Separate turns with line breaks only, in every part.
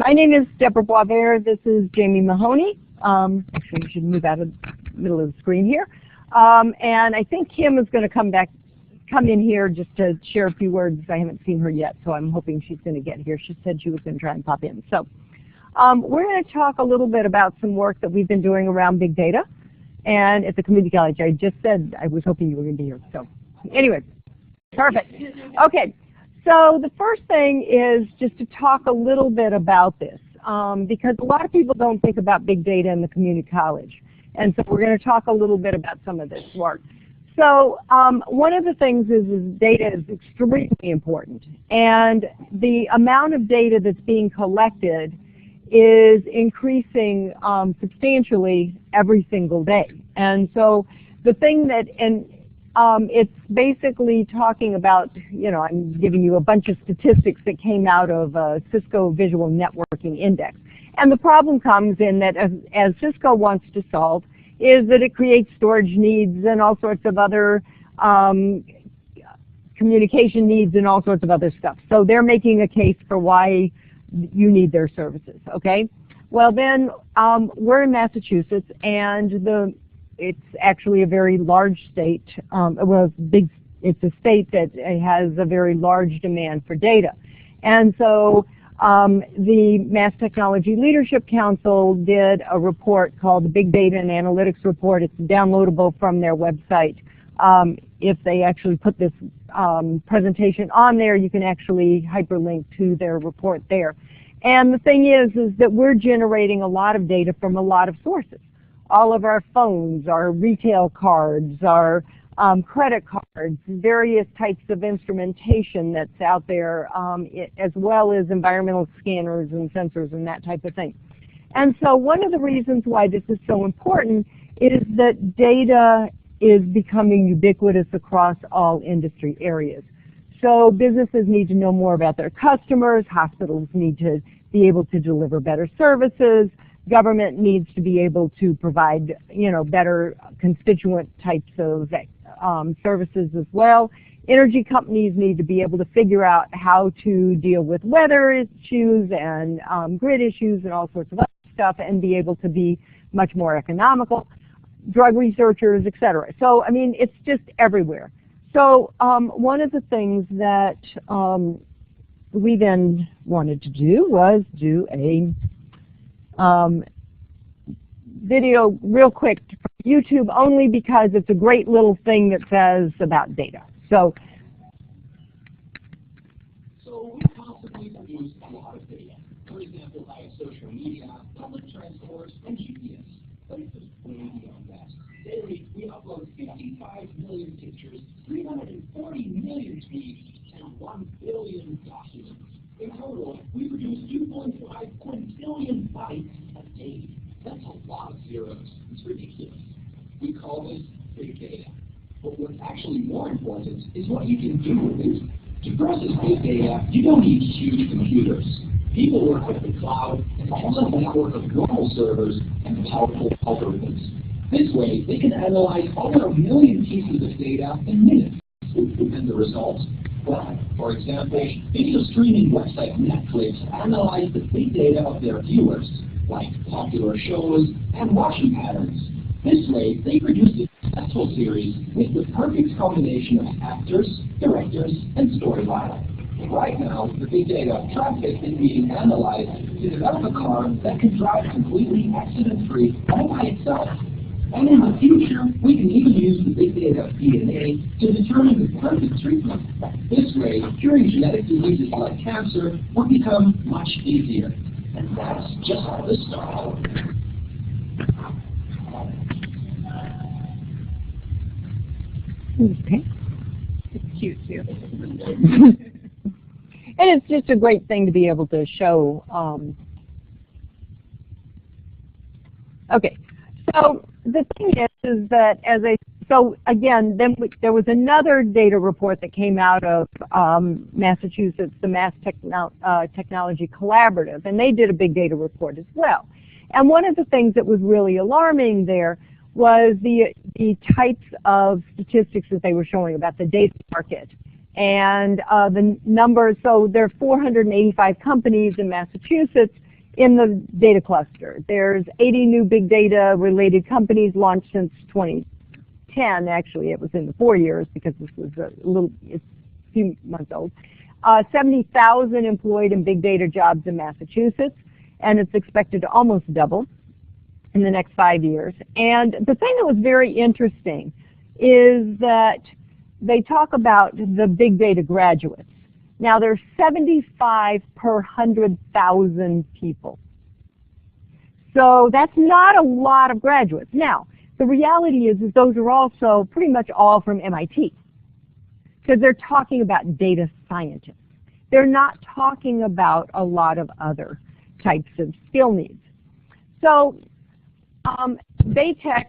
My name is Deborah Boisvert. This is Jaime Mahoney. Actually, you should move out of the middle of the screen here. And I think Kim is going to come in here just to share a few words. I haven't seen her yet, so I'm hoping she's going to get here. She said she was going to try and pop in. So we're going to talk a little bit about some work that we've been doing around big data. And at the community college, I just said I was hoping you were going to be here. So anyway, perfect. Okay. So the first thing is just to talk a little bit about this, because a lot of people don't think about big data in the community college. And so we're going to talk a little bit about some of this work. So one of the things is data is extremely important. And the amount of data that's being collected is increasing substantially every single day. And so the thing that, it's basically talking about, I'm giving you a bunch of statistics that came out of Cisco Visual Networking Index. And the problem comes in that as Cisco wants to solve is that it creates storage needs and all sorts of other communication needs and all sorts of other stuff. So they're making a case for why you need their services, okay? Well then, we're in Massachusetts, and it's actually a very large state. It's a state that has a very large demand for data. And so the Mass Technology Leadership Council did a report called the Big Data and Analytics Report. It's downloadable from their website. If they actually put this presentation on there, you can actually hyperlink to their report there. And the thing is that we're generating a lot of data from a lot of sources. All of our phones, our retail cards, our credit cards, various types of instrumentation that's out there, as well as environmental scanners and sensors and that type of thing. And so one of the reasons why this is so important is that data is becoming ubiquitous across all industry areas. So businesses need to know more about their customers, hospitals need to be able to deliver better services, government needs to be able to provide, better constituent types of services as well. Energy companies need to be able to figure out how to deal with weather issues and grid issues and all sorts of other stuff and be able to be much more economical. Drug researchers, etc. So, I mean, it's just everywhere. So one of the things that we then wanted to do was do a video real quick for YouTube, only because it's a great little thing that says about data. So
we constantly produce a lot of data. For example, via social media, public transport, and GPS. But it's way beyond that. Daily, we upload 55 million pictures, 340 million tweets, and 1 billion documents. In total, we produce 2.5 billion bytes a day. That's a lot of zeros. It's ridiculous. We call this big data. But what's actually more important is what you can do with it. To process big data, you don't need huge computers. People work with the cloud and use a network of normal servers and powerful algorithms. This way, they can analyze over 1 million pieces of data in minutes. And the result? Well, for example, video streaming website Netflix analyzed the big data of their viewers, like popular shows and watching patterns. This way, they produced a successful series with the perfect combination of actors, directors, and storyline. Right now, the big data traffic is being analyzed to develop a car that can drive completely accident-free all by itself. And in the future, we can even use the big data of DNA to determine the perfect treatment. This way, curing genetic diseases like cancer will become much easier. And that's just the start.
Okay. It's cute too. And it's just a great thing to be able to show. Okay, so the thing is that again, then there was another data report that came out of Massachusetts, the Mass Technology Collaborative, and they did a big data report as well. And one of the things that was really alarming there was the types of statistics that they were showing about the data market. And the numbers, so there are 485 companies in Massachusetts, in the data cluster. There's 80 new big data related companies launched since 2010. Actually, it was in the 4 years because this was a few months old. 70,000 employed in big data jobs in Massachusetts, and it's expected to almost double in the next 5 years. And the thing that was very interesting is that they talk about the big data graduates. Now there's 75 per 100,000 people. So that's not a lot of graduates. Now, the reality is those are also pretty much all from MIT, because they're talking about data scientists. They're not talking about a lot of other types of skill needs. So BayTech,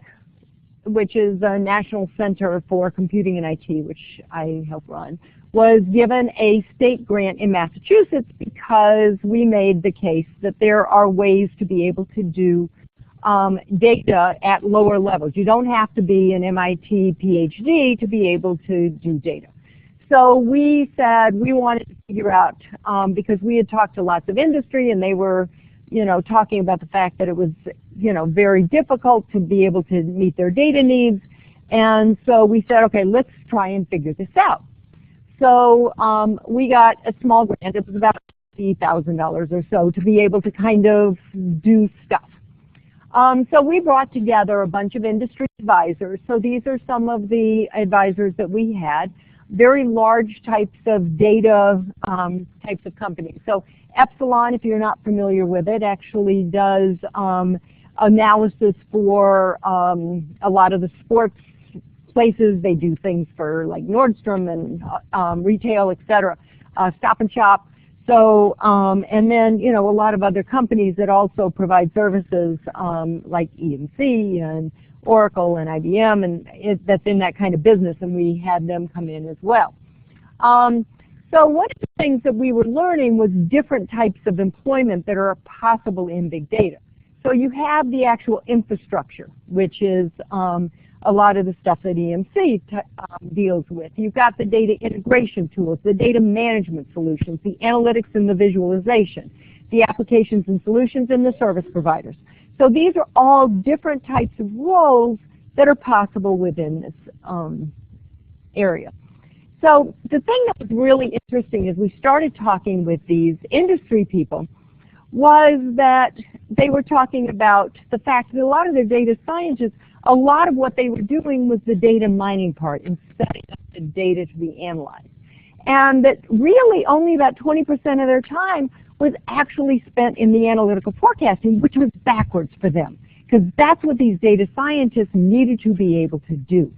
which is the National Center for Computing and IT, which I help run, was given a state grant in Massachusetts because we made the case that there are ways to be able to do data at lower levels. You don't have to be an MIT PhD to be able to do data. So we said we wanted to figure out, because we had talked to lots of industry and they were, talking about the fact that it was, very difficult to be able to meet their data needs. And so we said, okay, let's try and figure this out. So we got a small grant. It was about $50,000 or so to be able to kind of do stuff. So we brought together a bunch of industry advisors. So these are some of the advisors that we had. Very large types of data types of companies. So Epsilon, if you're not familiar with it, actually does analysis for a lot of the sports places. They do things for like Nordstrom and retail, etc., Stop and Shop. So, and then, a lot of other companies that also provide services like EMC and Oracle and IBM, and that's in that kind of business, and we had them come in as well. So one of the things that we were learning was different types of employment that are possible in big data. So you have the actual infrastructure, which is a lot of the stuff that EMC deals with. You've got the data integration tools, the data management solutions, the analytics and the visualization, the applications and solutions, and the service providers. So these are all different types of roles that are possible within this area. So the thing that was really interesting as we started talking with these industry people was that they were talking about the fact that a lot of their data scientists, a lot of what they were doing was the data mining part and setting up the data to be analyzed. And that really only about 20% of their time was actually spent in the analytical forecasting, which was backwards for them, because that's what these data scientists needed to be able to do.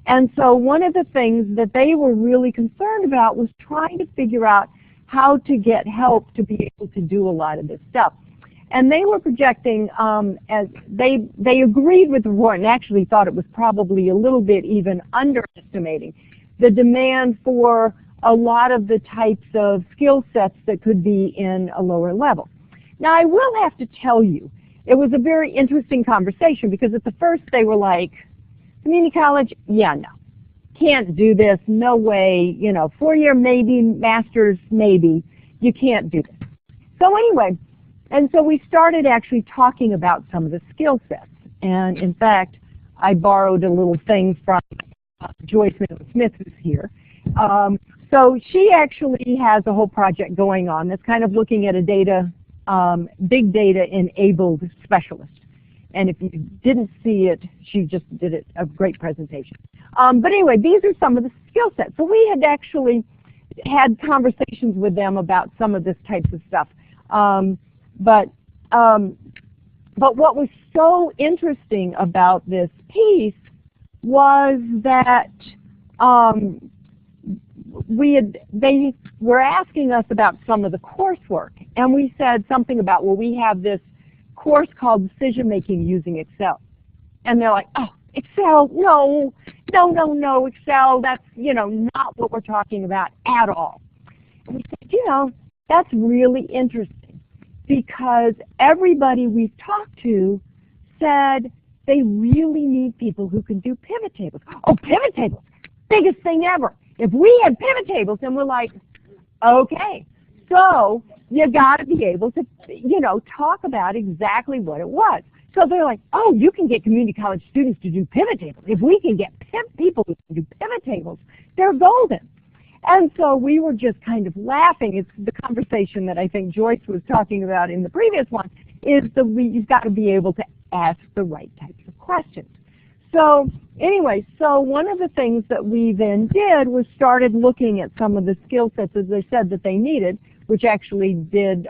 And so one of the things that they were really concerned about was trying to figure out how to get help to be able to do a lot of this stuff. And they were projecting, as they agreed with the report and actually thought it was probably a little bit even underestimating the demand for a lot of the types of skill sets that could be in a lower level. Now I will have to tell you, it was a very interesting conversation because at the first they were like, community college, yeah, no, can't do this, no way, 4-year maybe, master's maybe, you can't do this. So anyway, and so we started actually talking about some of the skill sets. And in fact, I borrowed a little thing from Joyce Smith, who's here. So she actually has a whole project going on that's kind of looking at a big data enabled specialist. And if you didn't see it, she just did a great presentation. But anyway, these are some of the skill sets. So we had actually had conversations with them about some of this types of stuff. But what was so interesting about this piece was that they were asking us about some of the coursework, and we said something about, well, we have this course called Decision Making Using Excel, and they're like, oh, Excel, no, Excel, that's not what we're talking about at all. And we said, that's really interesting, because everybody we've talked to said they really need people who can do pivot tables. Oh, pivot tables, biggest thing ever. If we had pivot tables, then we're like, okay. So you got to be able to, you know, talk about exactly what it was. So they're like, oh, you can get community college students to do pivot tables. If we can get people who can do pivot tables, they're golden. And so we were just kind of laughing. It's the conversation that I think Joyce was talking about in the previous one, is that you've got to be able to ask the right types of questions. So anyway, so one of the things that we then did was started looking at some of the skill sets, as I said, that they needed, which actually did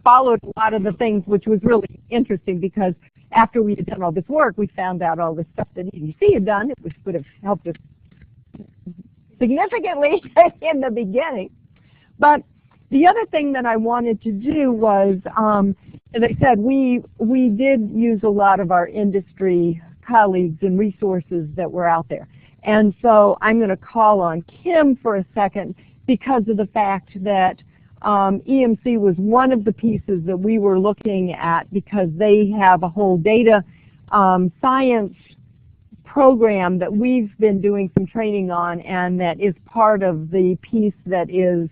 followed a lot of the things, which was really interesting because after we had done all this work, we found out all the stuff that EDC had done. It would have helped us significantly in the beginning. But the other thing that I wanted to do was, as I said, we did use a lot of our industry colleagues and resources that were out there. And so I'm going to call on Kim for a second because of the fact that EMC was one of the pieces that we were looking at because they have a whole data science program that we've been doing some training on, and that is part of the piece that is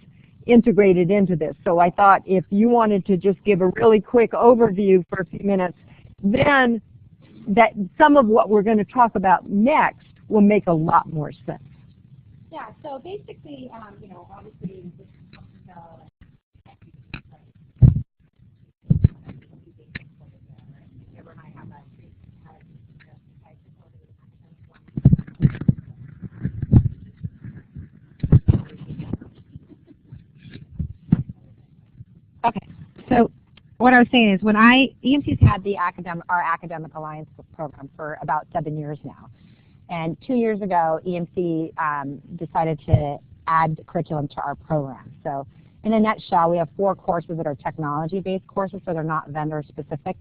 integrated into this. So I thought if you wanted to just give a really quick overview for a few minutes, then that some of what we're going to talk about next will make a lot more sense.
Yeah, so basically, you know, obviously this
Okay, so what I was saying is when EMC's had our academic alliance program for about 7 years now. And 2 years ago, EMC decided to add curriculum to our program. So in a nutshell, we have 4 courses that are technology-based courses, so they're not vendor-specific.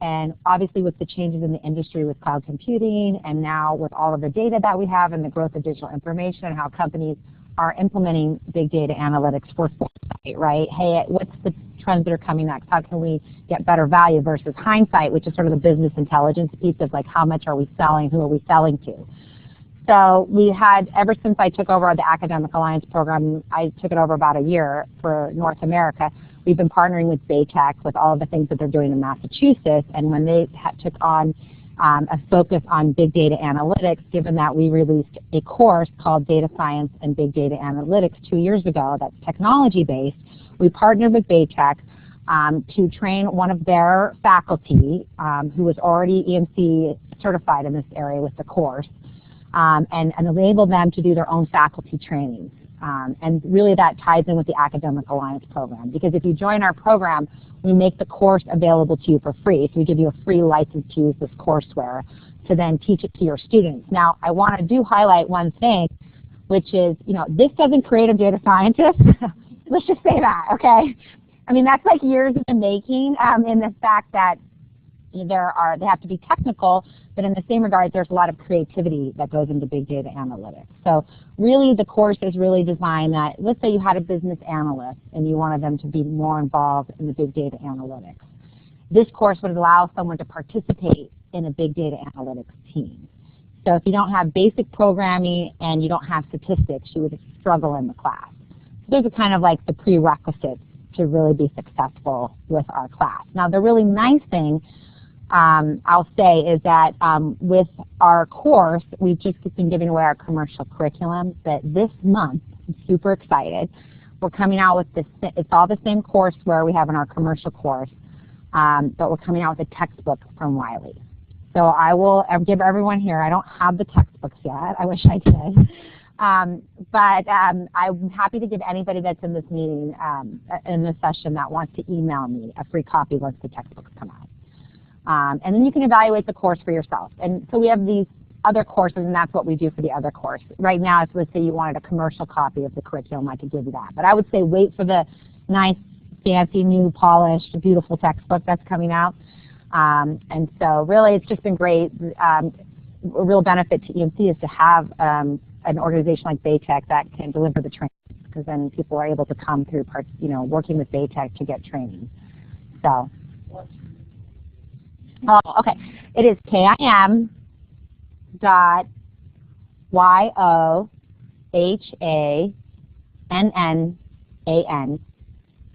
And obviously with the changes in the industry with cloud computing and now with all of the data that we have and the growth of digital information and how companies are implementing big data analytics for foresight, right? Hey, what's the trends that are coming next? How can we get better value versus hindsight, which is sort of the business intelligence piece of like how much are we selling, who are we selling to? So we had, ever since I took over the Academic Alliance program, I took it over about a year for North America, we've been partnering with Baytech with all of the things that they're doing in Massachusetts, and when they took on a focus on big data analytics, given that we released a course called Data Science and Big Data Analytics 2 years ago that's technology-based, we partnered with Baytech to train one of their faculty who was already EMC certified in this area with the course and enable them to do their own faculty trainings. And really that ties in with the Academic Alliance program, because if you join our program, we make the course available to you for free. So we give you a free license to use this courseware to then teach it to your students. Now, I want to highlight one thing, which is, you know, this doesn't create a data scientist. Let's just say that, okay? I mean, that's like years in the making in the fact that they have to be technical, but in the same regard, there's a lot of creativity that goes into big data analytics. So really the course is really designed that, let's say you had a business analyst and you wanted them to be more involved in the big data analytics. This course would allow someone to participate in a big data analytics team. So if you don't have basic programming and you don't have statistics, you would struggle in the class. So those are kind of like the prerequisites to really be successful with our class. Now the really nice thing I'll say is that with our course, we've just been giving away our commercial curriculum, but this month, I'm super excited, we're coming out with this, it's all the same courseware we have in our commercial course, but we're coming out with a textbook from Wiley. So I will give everyone here, I don't have the textbooks yet, I wish I did, but I'm happy to give anybody that's in this meeting, in this session that wants to email me a free copy once the textbooks come out. And then you can evaluate the course for yourself. And so we have these other courses, and that's what we do for the other course. Right now, if let's say you wanted a commercial copy of the curriculum, I could give you that. But I would say wait for the nice, fancy, new, polished, beautiful textbook that's coming out. And so really, it's just been great. A real benefit to EMC is to have an organization like Baytech that can deliver the training, because then people are able to come through working with Baytech to get training. So. Oh, okay. It is KIM.YOHANNAN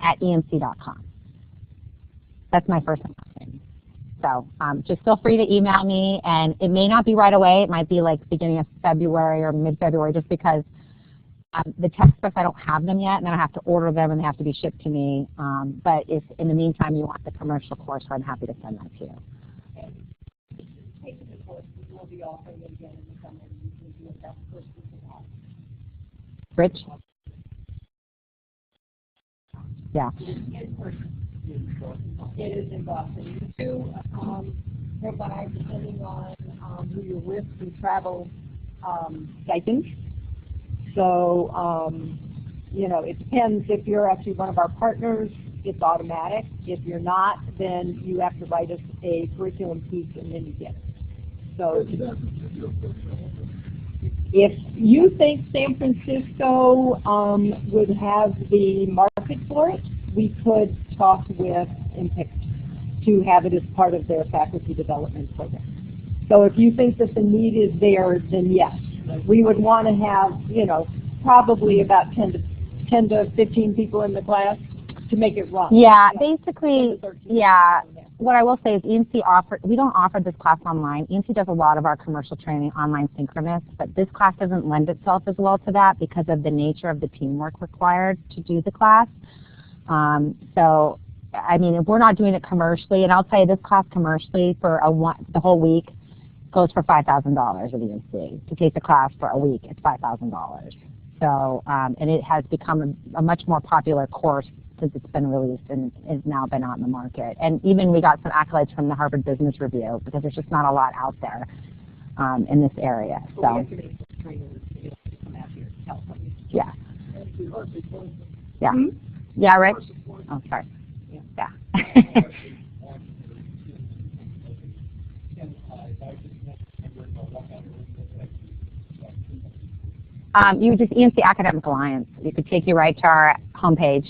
emc.com. That's my first and last name. So just feel free to email me, and it may not be right away. It might be like beginning of February or mid-February, just because the textbooks, I don't have them yet, and then I have to order them, and they have to be shipped to me. But if in the meantime you want the commercial course, I'm happy to send that to you.
Taking the course, we will be offering it again in the summer. You can do it that first week of August.
Rich? Yeah.
It is in Boston. You do provide, depending on who you're with, some travel stipends. So, you know, it depends. If you're actually one of our partners, it's automatic. If you're not, then you have to write us a curriculum piece and then you get it. So, if you think San Francisco would have the market for it, we could talk with IMPIC to have it as part of their faculty development program. So if you think that the need is there, then yes. We would want to have, you know, probably about 10 to 15 people in the class to make it run.
Yeah, basically, yeah. What I will say is we don't offer this class online. EMC does a lot of our commercial training online synchronous, but this class doesn't lend itself as well to that because of the nature of the teamwork required to do the class. So, I mean, if we're not doing it commercially, and I'll tell you this class commercially for the whole week goes for $5,000 at EMC. To take the class for a week, it's $5,000. So, and it has become a much more popular course since it's been released and has now been out in the market. And even we got some accolades from the Harvard Business Review because there's just not a lot out there in this area. So, yeah. Yeah. Yeah, Rich? Oh, sorry. Yeah. You just EMC Academic Alliance. You could take you right to our homepage.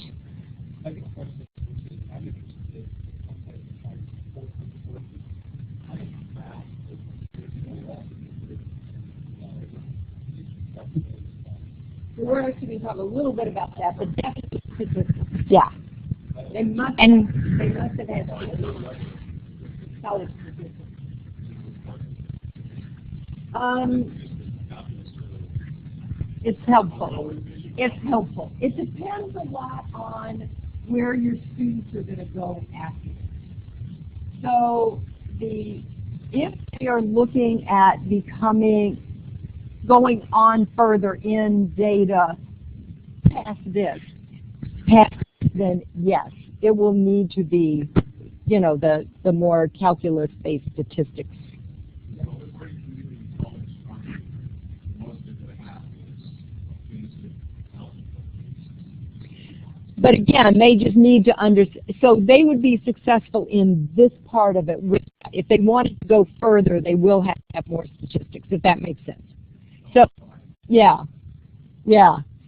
We're actually going to talk a little bit about that, but definitely statistics.
Yeah.
They must have had solid statistics. It's helpful. It's helpful. It depends a lot on where your students are going to go after. So if they are looking at going on further in data past this, then yes, it will need to be, you know, the more calculus-based statistics. But again, they just need to understand. So they would be successful in this part of it. If they wanted to go further, they will have to have more statistics, if that makes sense. So, yeah.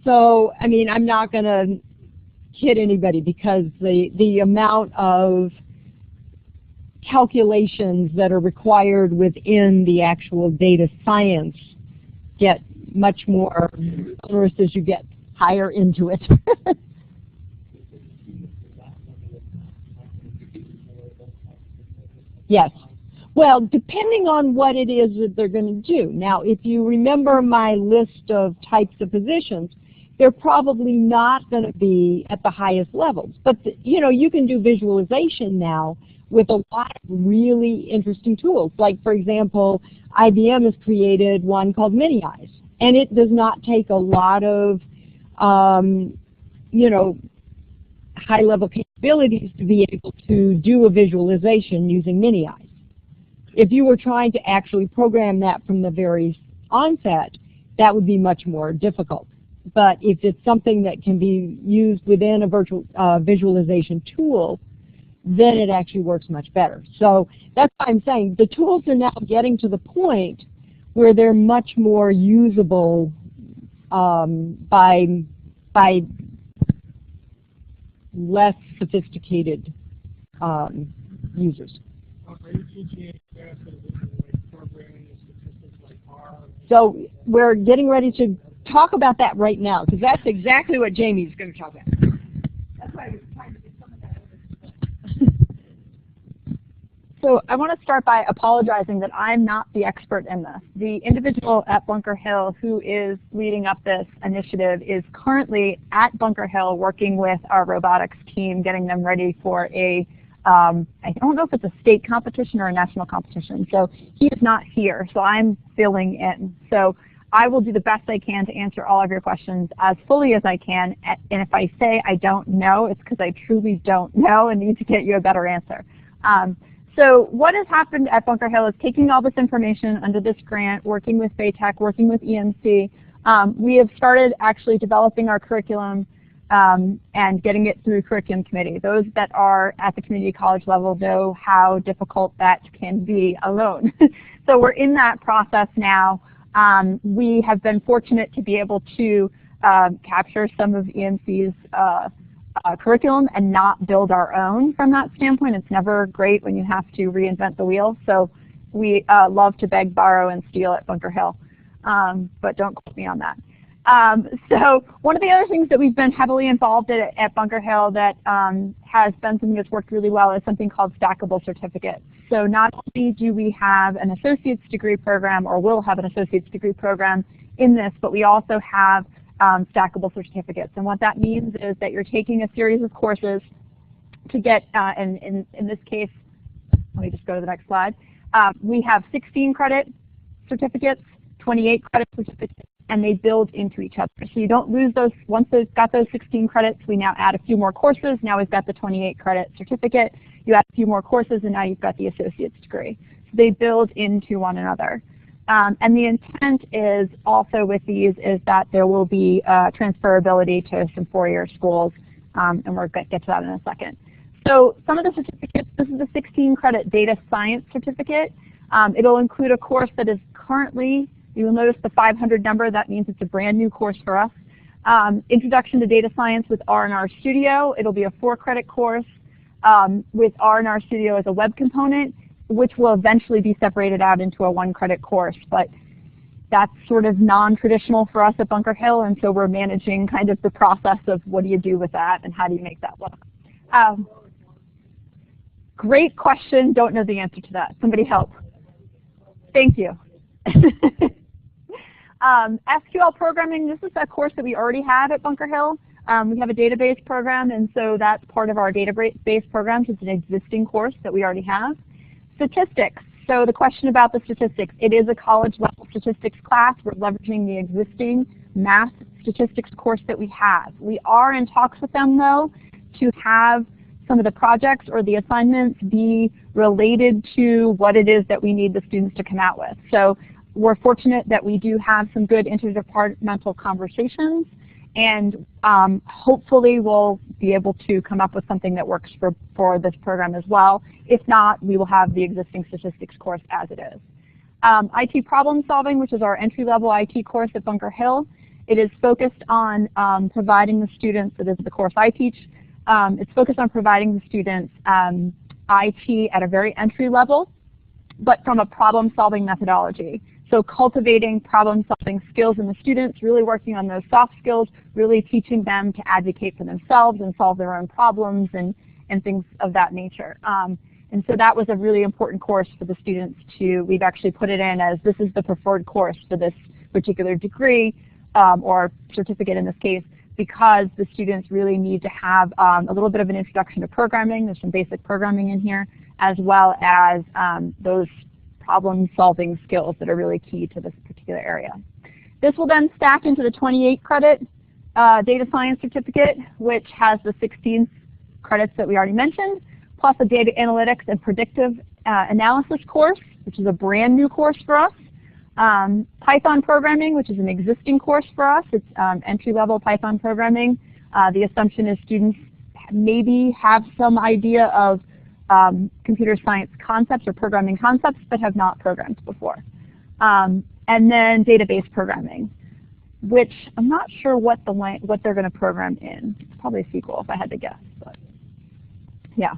So, I mean, I'm not going to kid anybody because the amount of calculations that are required within the actual data science get much more onerous as you get higher into it. Yes. Well, depending on what it is that they're going to do. Now, if you remember my list of types of positions, they're probably not going to be at the highest levels. But, you know, you can do visualization now with a lot of really interesting tools. Like, for example, IBM has created one called Mini-Eyes. And it does not take a lot of, you know, high-level capabilities to be able to do a visualization using Mini-Eyes. If you were trying to actually program that from the very onset, that would be much more difficult. But if it's something that can be used within a virtual visualization tool, then it actually works much better. So that's why I'm saying the tools are now getting to the point where they're much more usable by less sophisticated users. So we're getting ready to talk about that right now, because that's exactly what Jamie's going to talk about. That's why I was
So I want to start by apologizing that I'm not the expert in this. The individual at Bunker Hill who is leading up this initiative is currently at Bunker Hill working with our robotics team, getting them ready for a, I don't know if it's a state competition or a national competition. So he is not here, so I'm filling in. So I will do the best I can to answer all of your questions as fully as I can. And if I say I don't know, it's because I truly don't know and need to get you a better answer. So what has happened at Bunker Hill is taking all this information under this grant, working with Baytech, working with EMC. We have started actually developing our curriculum and getting it through curriculum committee. Those that are at the community college level know how difficult that can be alone. So we're in that process now. We have been fortunate to be able to capture some of EMC's curriculum and not build our own from that standpoint. It's never great when you have to reinvent the wheel. So we love to beg, borrow, and steal at Bunker Hill. But don't quote me on that. So one of the other things that we've been heavily involved in at Bunker Hill that has been something that's worked really well is something called stackable certificates. So not only do we have an associate's degree program, or will have an associate's degree program in this, but we also have stackable certificates. And what that means is that you're taking a series of courses to get, in this case, let me just go to the next slide. We have 16 credit certificates, 28 credit certificates, and they build into each other. So you don't lose those. Once they've got those 16 credits, we now add a few more courses. Now we've got the 28 credit certificate. You add a few more courses, and now you've got the associate's degree. So they build into one another. And the intent is also with these is that there will be transferability to some four-year schools, and we'll get to that in a second. So some of the certificates, this is the 16 credit data science certificate. It'll include a course that is currently, you'll notice the 500 number, that means it's a brand new course for us. Introduction to Data Science with R&R Studio. It'll be a 4-credit course with R&R Studio as a web component, which will eventually be separated out into a 1-credit course. But that's sort of non-traditional for us at Bunker Hill, and so we're managing kind of the process of what do you do with that and how do you make that work. Great question. Don't know the answer to that. Somebody help. Thank you. SQL programming, this is a course that we already have at Bunker Hill. We have a database program, and so that's part of our database programs. It's an existing course that we already have. Statistics. So the question about the statistics, it is a college-level statistics class. We're leveraging the existing math statistics course that we have. We are in talks with them, though, to have some of the projects or the assignments be related to what it is that we need the students to come out with. So we're fortunate that we do have some good interdepartmental conversations, and hopefully we'll be able to come up with something that works for this program as well. If not, we will have the existing statistics course as it is. IT problem solving, which is our entry-level IT course at Bunker Hill. It is focused on providing the students, it is the course I teach, it's focused on providing the students IT at a very entry level, but from a problem-solving methodology. So cultivating problem-solving skills in the students, really working on those soft skills, really teaching them to advocate for themselves and solve their own problems and things of that nature. And so that was a really important course for the students to, we've actually put it in as this is the preferred course for this particular degree or certificate in this case, because the students really need to have a little bit of an introduction to programming. There's some basic programming in here, as well as those problem-solving skills that are really key to this particular area. This will then stack into the 28 credit data science certificate, which has the 16 credits that we already mentioned, plus a data analytics and predictive analysis course, which is a brand new course for us. Python programming, which is an existing course for us. It's entry-level Python programming. The assumption is students maybe have some idea of computer science concepts or programming concepts, but have not programmed before. And then database programming, which I'm not sure what they're going to program in. It's probably SQL if I had to guess, but yeah.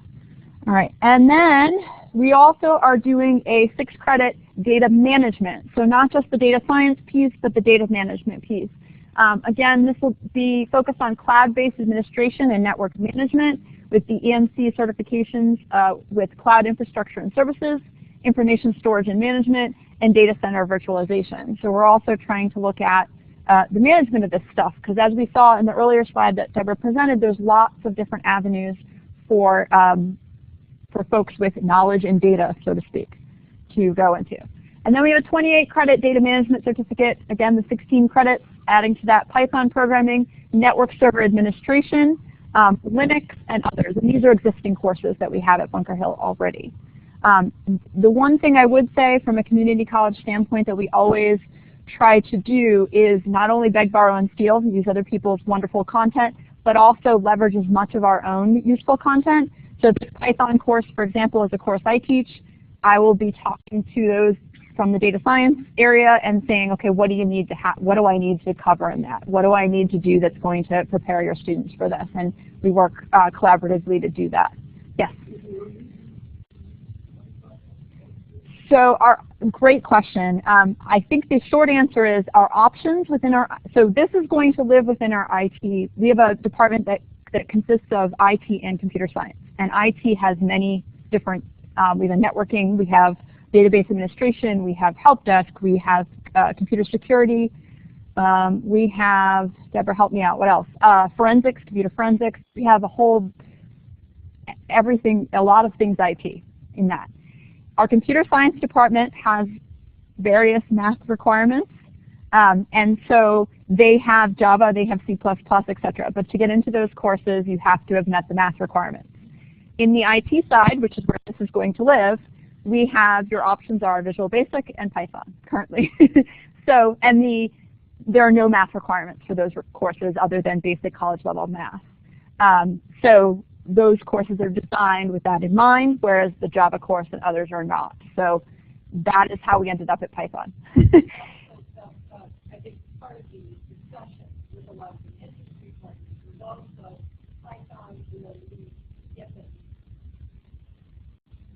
All right, and then we also are doing a 6-credit data management. So not just the data science piece, but the data management piece. Again, this will be focused on cloud-based administration and network management. with the EMC certifications with cloud infrastructure and services, information storage and management, and data center virtualization. So we're also trying to look at the management of this stuff, because as we saw in the earlier slide that Deborah presented, there's lots of different avenues for folks with knowledge and data, so to speak, to go into. And then we have a 28 credit data management certificate, again the 16 credits, adding to that Python programming, network server administration, Linux, and others. And these are existing courses that we have at Bunker Hill already. The one thing I would say from a community college standpoint that we always try to do is not only beg, borrow, and steal, use other people's wonderful content, but also leverage as much of our own useful content. So the Python course, for example, is a course I teach. I will be talking to those from the data science area and saying, okay, what do you need to what do I need to cover in that? What do I need to do that's going to prepare your students for this? And we work collaboratively to do that. Yes? So great question. I think the short answer is our options within our, so this is going to live within our IT. We have a department that consists of IT and computer science. And IT has many different, we have networking, we have database administration, we have help desk, we have computer security, we have, Deborah help me out, what else? Forensics, computer forensics, we have a whole, everything, a lot of things IT in that. Our computer science department has various math requirements, and so they have Java, they have C++, etc. But to get into those courses, you have to have met the math requirements. In the IT side, which is where this is going to live, we have, your options are Visual Basic and Python currently. So, and there are no math requirements for those courses other than basic college level math. So those courses are designed with that in mind, whereas the Java course and others are not. So that is how we ended up at Python.
I think part of the discussion with a lot of the industry partners was also Python, you know, we get them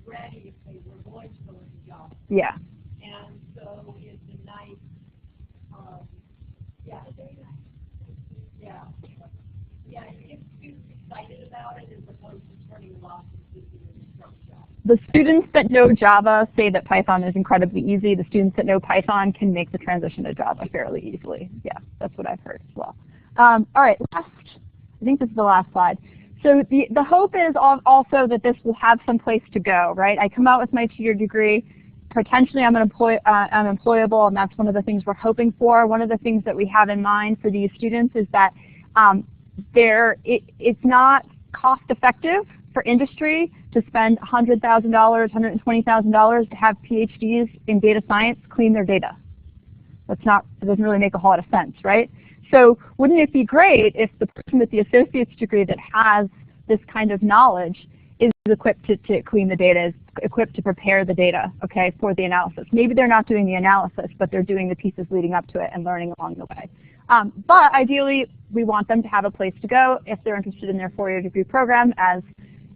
ready if they were going to go into Java.
Yeah.
And so it's a nice, yeah, you get excited about it as opposed to turning them off completely from Java.
The students that know Java say that Python is incredibly easy. The students that know Python can make the transition to Java fairly easily. Yeah, that's what I've heard as well. All right, last, I think this is the last slide. So the hope is also that this will have some place to go, right? I come out with my 2-year degree. Potentially I'm employable, and that's one of the things we're hoping for. One of the things that we have in mind for these students is that it's not cost effective for industry to spend $100,000, $120,000 to have PhDs in data science clean their data. It doesn't really make a whole lot of sense, right? So wouldn't it be great if the person with the associate's degree that has this kind of knowledge is equipped to clean the data, is equipped to prepare the data, okay, for the analysis. Maybe they're not doing the analysis, but they're doing the pieces leading up to it and learning along the way. But ideally, we want them to have a place to go if they're interested in their 4-year degree program, as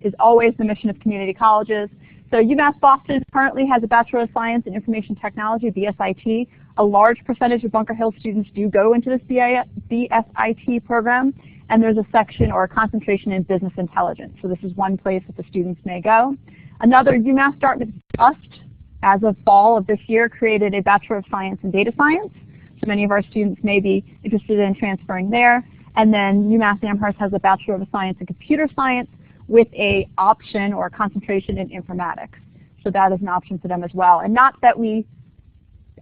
is always the mission of community colleges. So UMass Boston currently has a Bachelor of Science in Information Technology, BSIT. A large percentage of Bunker Hill students do go into this BSIT program, and there's a section or a concentration in business intelligence. So this is one place that the students may go. Another, UMass Dartmouth just, as of fall of this year, created a Bachelor of Science in Data Science. So many of our students may be interested in transferring there. And then UMass Amherst has a Bachelor of Science in Computer Science with a option or a concentration in informatics. So that is an option for them as well. And not that we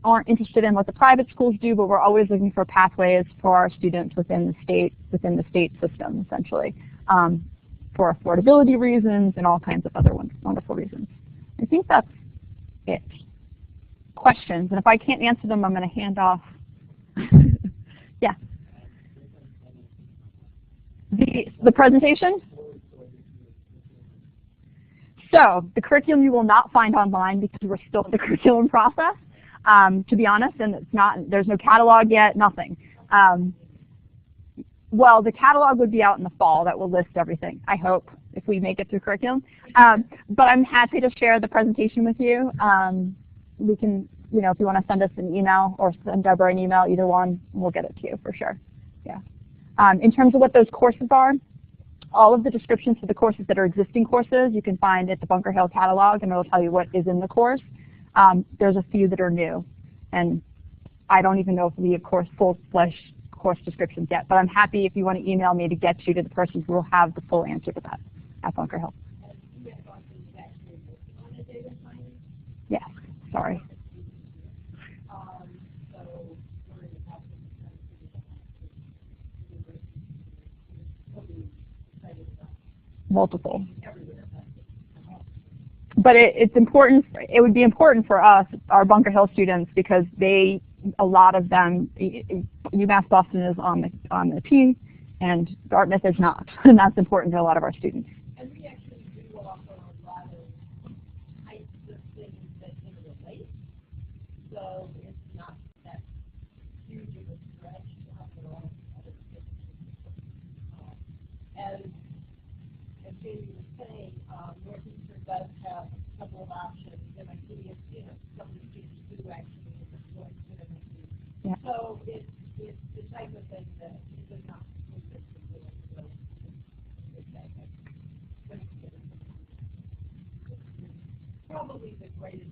aren't interested in what the private schools do, but we're always looking for pathways for our students within the state system, essentially, for affordability reasons and all kinds of other wonderful reasons. I think that's it. Questions, and if I can't answer them, I'm going to hand off. Yeah. The presentation? So the curriculum you will not find online because we're still in the curriculum process, to be honest, and there's no catalog yet, nothing. Well, the catalog would be out in the fall that will list everything, I hope, if we make it through curriculum. But I'm happy to share the presentation with you. We can, if you want to send us an email or send Deborah an email, either one, we'll get it to you for sure. Yeah. In terms of what those courses are, all of the descriptions for the courses that are existing courses you can find at the Bunker Hill catalog, and it'll tell you what is in the course. There's a few that are new, and I don't even know if we have full-fledged course descriptions yet, but I'm happy if you want to email me to get you to the person who will have the full answer to that at Bunker Hill. Yes, sorry. Multiple. But it's important, it would be important for us, our Bunker Hill students, because a lot of them, UMass Boston is on the team, and Dartmouth is not, and that's important to a lot of our students.
And we actually do offer a lot of types of things that interrelate, so it's not that huge of a stretch to offer all other things. As Jaime was saying, Northeastern does have a couple of options. MIT is, some of the students do actually join with MIT.
Yeah.
So it's the type of thing that is not probably the greatest.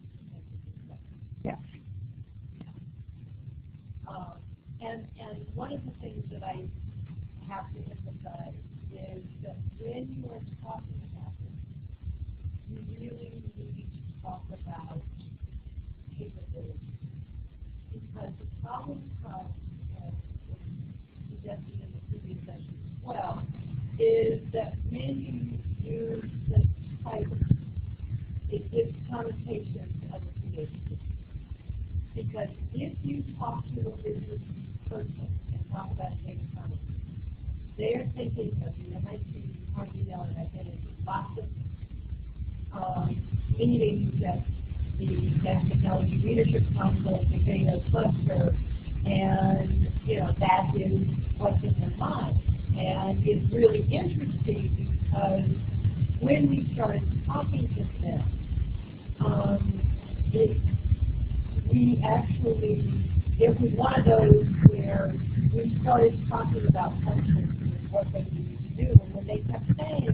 Yes.
And one of the things that I have to emphasize is that when you are talking about this, you really need to talk about capability. Because the problem comes, as suggested in the previous session as well, is that when you use this type, it gives connotations of a creation. Because if you talk to a business person and talk about data science, they're thinking of the MIT, Carnegie, and I've been in lots of meetings at the Mass Technology Leadership Council, the data cluster, and that is what's in their mind. And it's really interesting because when we started talking to them, we actually, it was one of those where we started talking about functions and what they needed to do, and when they kept saying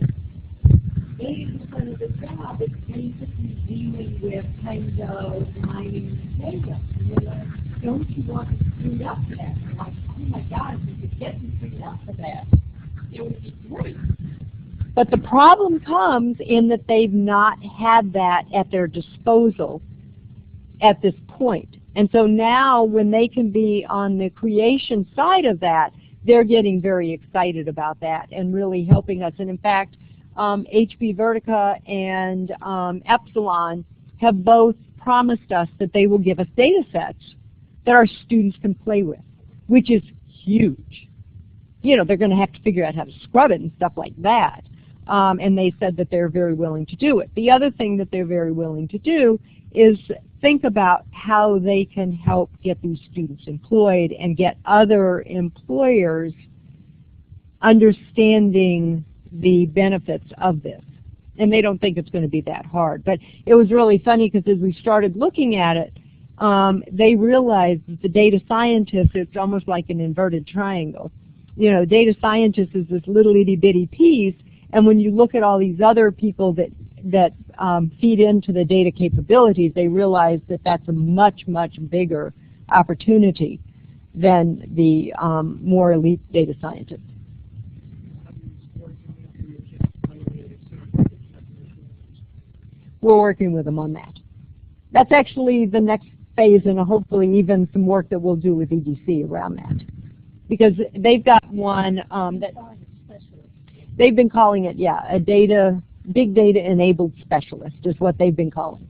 80% of the job is basically dealing with kind of mining data. And they're like, don't you want to screw up for that? I'm like, oh my God, if we could get them screwed up for that, it would be great.
But the problem comes in that they've not had that at their disposal at this point. And so now when they can be on the creation side of that, they're getting very excited about that and really helping us. And in fact, HB Vertica and Epsilon have both promised us that they will give us data sets that our students can play with, which is huge. They're going to have to figure out how to scrub it and stuff like that. And they said that they're very willing to do it. The other thing that they're very willing to do is think about how they can help get these students employed and get other employers understanding the benefits of this. And they don't think it's going to be that hard. But it was really funny because as we started looking at it, they realized that the data scientist, it's almost like an inverted triangle. Data scientist is this little itty-bitty piece, and when you look at all these other people that feed into the data capabilities, they realize that that's a much, much bigger opportunity than the more elite data scientists. We're working with them on that. That's actually the next phase, and hopefully even some work that we'll do with EDC around that. Because they've got one that they've been calling it, a big data enabled specialist is what they've been calling.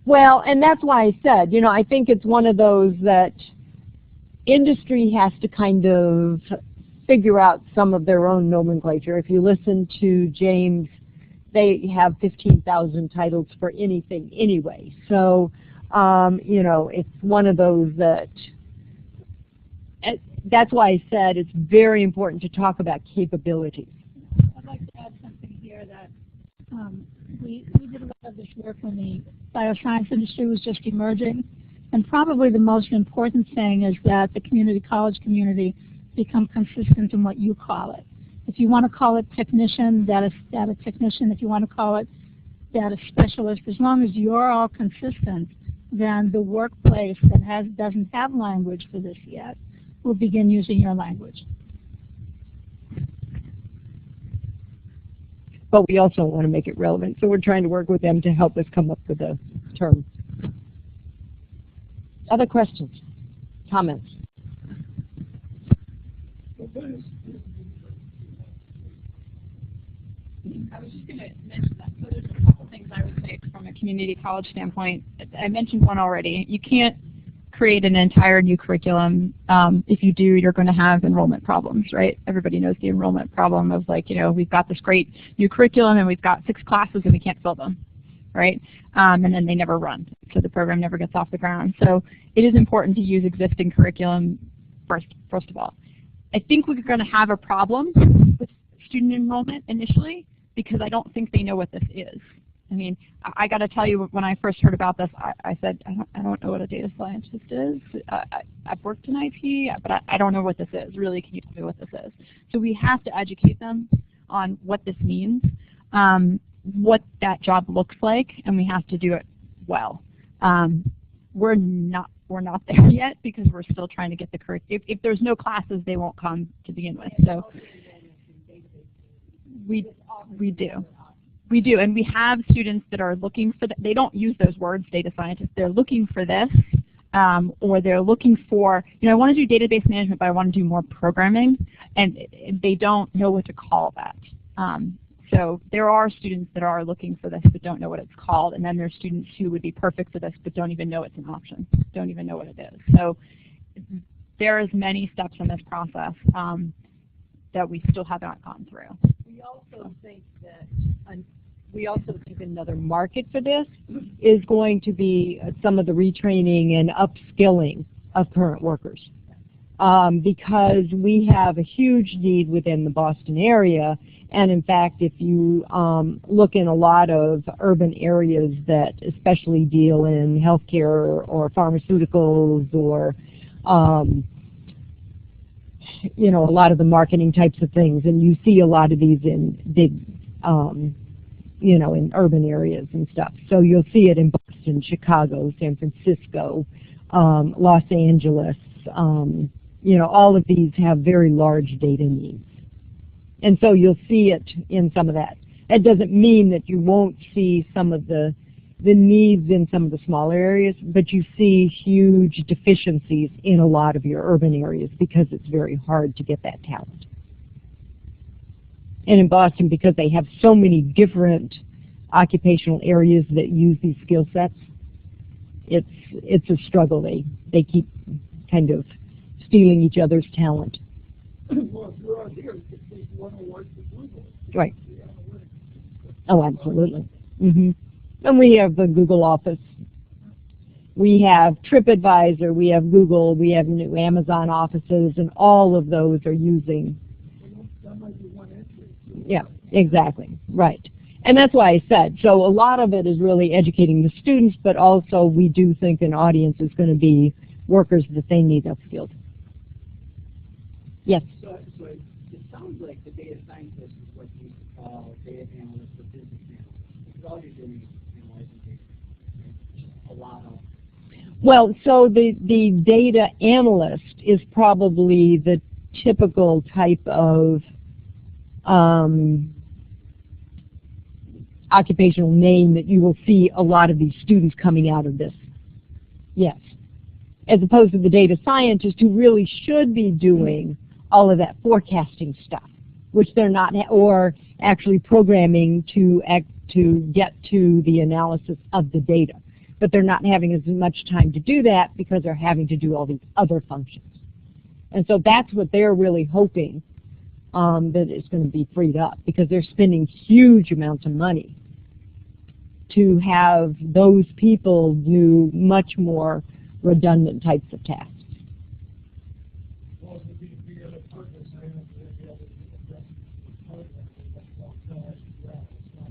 Well, and that's why I said, I think it's one of those that industry has to kind of figure out some of their own nomenclature. If you listen to James, they have 15,000 titles for anything anyway. So, it's one of those that, that's why I said it's very important to talk about capabilities.
I'd like to add something here that we did a lot of this work when the bioscience industry was just emerging. And probably the most important thing is that the college community become consistent in what you call it. If you want to call it technician, data technician. If you want to call it data specialist, as long as you're all consistent, then the workplace that doesn't have language for this yet will begin using your language.
But we also want to make it relevant, so we're trying to work with them to help us come up with a term. Other questions? Comments?
I was just going to mention that. So there's a couple things I would say from a community college standpoint. I mentioned one already. You can't create an entire new curriculum. If you do, you're going to have enrollment problems, right? Everybody knows the enrollment problem of, like, you know, we've got this great new curriculum and we've got 6 classes and we can't fill them, right? And then they never run, so the program never gets off the ground. So it is important to use existing curriculum first of all. I think we're going to have a problem with student enrollment initially because I don't think they know what this is. I mean, I got to tell you, when I first heard about this, I said, I don't know what a data scientist is. I've worked in IT, but I don't know what this is. Really, can you tell me what this is? So we have to educate them on what this means, what that job looks like, and we have to do it well. We're not there yet because we're still trying to get the curriculum. If there's no classes, they won't come to begin with. So we do. We do, and we have students that are looking for, they don't use those words, data scientists, they're looking for this, or they're looking for, you know, I want to do database management, but I want to do more programming, and they don't know what to call that. So there are students that are looking for this but don't know what it's called, and then there's students who would be perfect for this but don't even know it's an option, don't even know what it is. So there is many steps in this process that we still have not gone through.
We also think another market for this is going to be some of the retraining and upskilling of current workers. Because we have a huge need within the Boston area, and in fact, if you look in a lot of urban areas that especially deal in healthcare or pharmaceuticals or you know, a lot of the marketing types of things, and you see a lot of these in big, you know, in urban areas and stuff. So you'll see it in Boston, Chicago, San Francisco, Los Angeles. You know, all of these have very large data needs. And so you'll see it in some of that. It doesn't mean that you won't see some of the needs in some of the smaller areas, but you see huge deficiencies in a lot of your urban areas because it's very hard to get that talent. And in Boston, because they have so many different occupational areas that use these skill sets, it's a struggle. They keep kind of stealing each other's talent.
Well, if you're out here, you could take one award for Google.
Right. Oh, absolutely. Mm-hmm. And we have the Google office. We have TripAdvisor, we have Google, we have new Amazon offices, and all of those are using.
That might be one entry.
Yeah, exactly. Right. And that's why I said, so a lot of it is really educating the students, but also we do think an audience is going to be workers that they need upskilled. Yes?
So it sounds like the data scientist is what you used to call data analyst or business analyst, because all you're doing is analyzing data. A lot of.
Well, so the data analyst is probably the typical type of occupational name that you will see a lot of these students coming out of this. Yes. As opposed to the data scientist who really should be doing all of that forecasting stuff, which they're not, or actually programming to get to the analysis of the data. But they're not having as much time to do that because they're having to do all these other functions. And so that's what they're really hoping that it's going to be freed up, because they're spending huge amounts of money to have those people do much more redundant types of tasks.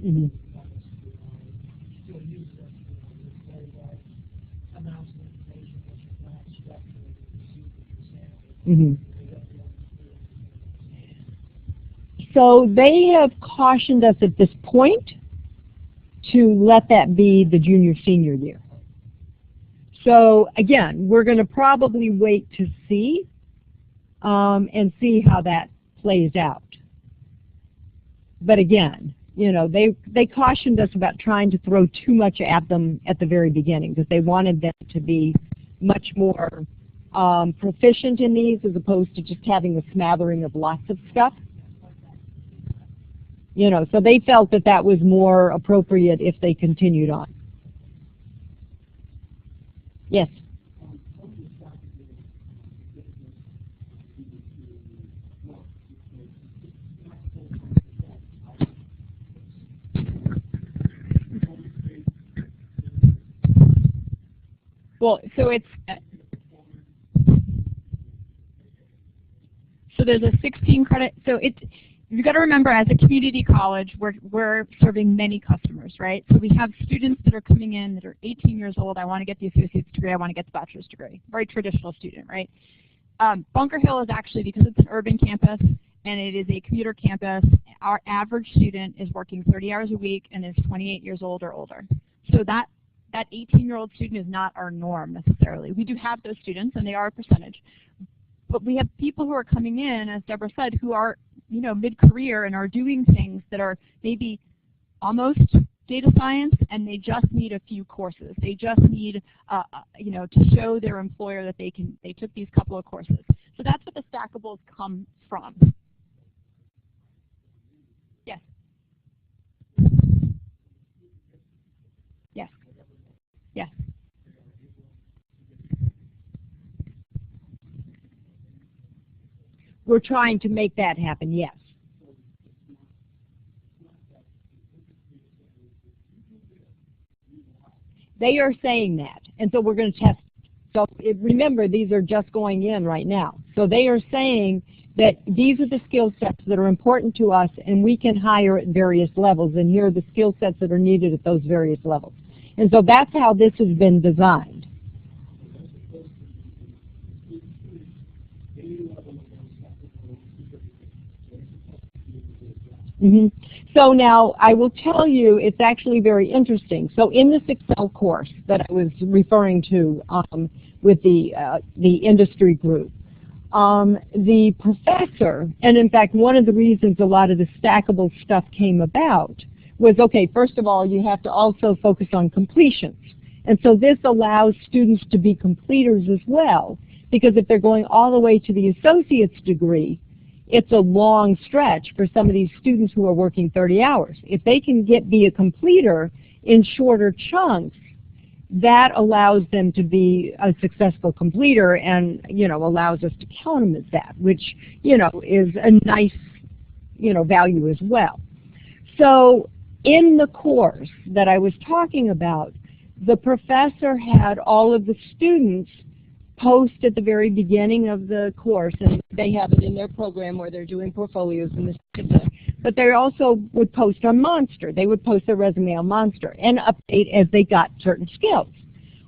Mm-hmm. Mm-hmm. So they have cautioned us at this point to let that be the junior-senior year. So again, we're going to probably wait to see and see how that plays out. But again, you know, they cautioned us about trying to throw too much at them at the very beginning because they wanted them to be much more proficient in these as opposed to just having a smattering of lots of stuff. You know, so they felt that that was more appropriate if they continued on. Yes?
Well, so it's so there's a 16 credit. So it's you've got to remember, as a community college, we're serving many customers, right? So we have students that are coming in that are 18 years old. I want to get the associate's degree. I want to get the bachelor's degree. Very traditional student, right? Bunker Hill is actually, because it's an urban campus and it is a commuter campus, our average student is working 30 hours a week and is 28 years old or older. So that 18-year-old student is not our norm necessarily. We do have those students, and they are a percentage. But we have people who are coming in, as Deborah said, who are, you know, mid-career and are doing things that are maybe almost data science, and they just need a few courses. They just need, you know, to show their employer that they took these couple of courses. So that's what the stackables come from. Yes. Yes. Yes.
We're trying to make that happen, yes. They are saying that, and so we're going to test. So remember, these are just going in right now. So they are saying that these are the skill sets that are important to us, and we can hire at various levels, and here are the skill sets that are needed at those various levels. And so that's how this has been designed. So now I will tell you, it's actually very interesting. So in this Excel course that I was referring to with the industry group, the professor, and in fact one of the reasons a lot of the stackable stuff came about was, okay, first of all, you have to also focus on completions. And so this allows students to be completers as well, because if they're going all the way to the associate's degree, it's a long stretch for some of these students who are working 30 hours. If they can be a completer in shorter chunks, that allows them to be a successful completer and, you know, allows us to count them as that, which, you know, is a nice, you know, value as well. So in the course that I was talking about, the professor had all of the students post at the very beginning of the course, and they have it in their program where they're doing portfolios and this, but they also would post on Monster. They would post their resume on Monster and update as they got certain skills.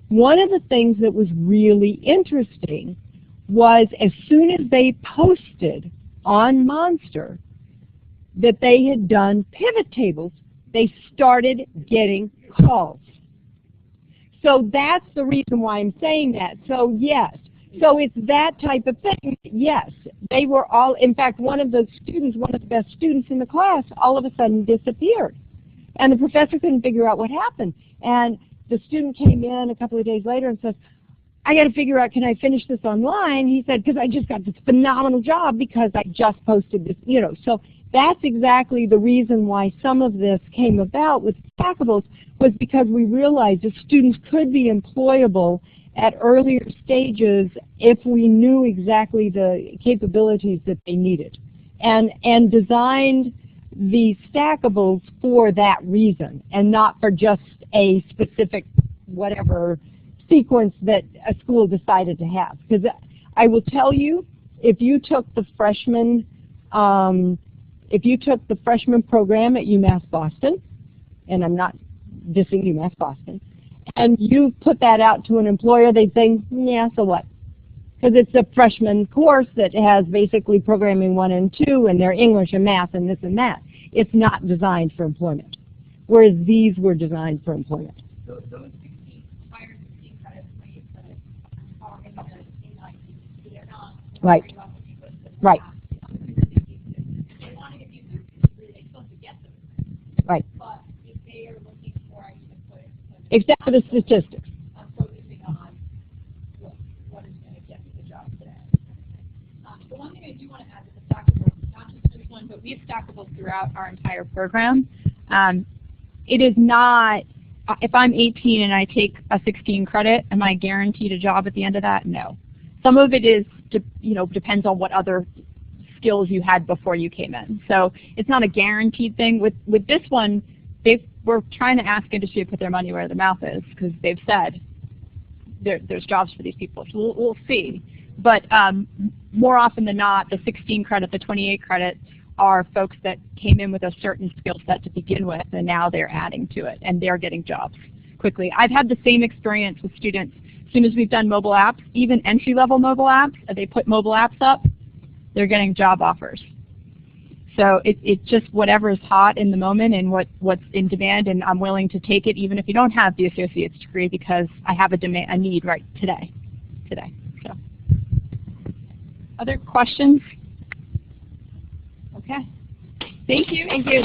One of the things that was really interesting was as soon as they posted on Monster that they had done pivot tables, they started getting calls. So that's the reason why I'm saying that. So yes, so it's that type of thing. Yes, they were all, in fact, one of the students, one of the best students in the class, all of a sudden disappeared. And the professor couldn't figure out what happened. And the student came in a couple of days later and says, I got to figure out, can I finish this online? He said, because I just got this phenomenal job because I just posted this, you know. So that's exactly the reason why some of this came about with stackables, was because we realized that students could be employable at earlier stages if we knew exactly the capabilities that they needed, and designed the stackables for that reason and not for just a specific whatever sequence that a school decided to have. Because I will tell you, if you took the freshman program at UMass Boston, and I'm not dissing UMass Boston, and you put that out to an employer, they'd say, yeah, so what? because it's a freshman course that has basically programming 1 and 2 and their English and math and this and that. It's not designed for employment, whereas these were designed for employment.
Those 16, higher 16 credits, 28 credits, are in the inline so they're not
Right.
worried about what you put in the
Right.
past. They want to get these certificates, they still have to get them.
Right.
But if they are looking for, I'm going to put it,
Except for the statistics.
I'm focusing on what is going to get me the job today. The one thing I do want to add to the stackable, not just for this one, but we have stackables throughout our entire program. It is not, if I'm 18 and I take a 16 credit, am I guaranteed a job at the end of that? No. Some of it is, depends on what other skills you had before you came in. So it's not a guaranteed thing. With this one, we're trying to ask industry to put their money where their mouth is, because they've said there's jobs for these people. So we'll see. But more often than not, the 16 credit, the 28 credit are folks that came in with a certain skill set to begin with, and now they're adding to it, and they're getting jobs quickly. I've had the same experience with students. As soon as we've done mobile apps, even entry-level mobile apps, they put mobile apps up, they're getting job offers. So it's just whatever is hot in the moment and what's in demand, and I'm willing to take it even if you don't have the associate's degree, because I have a need right today. So, other questions? Okay. Thank you.
Thank you.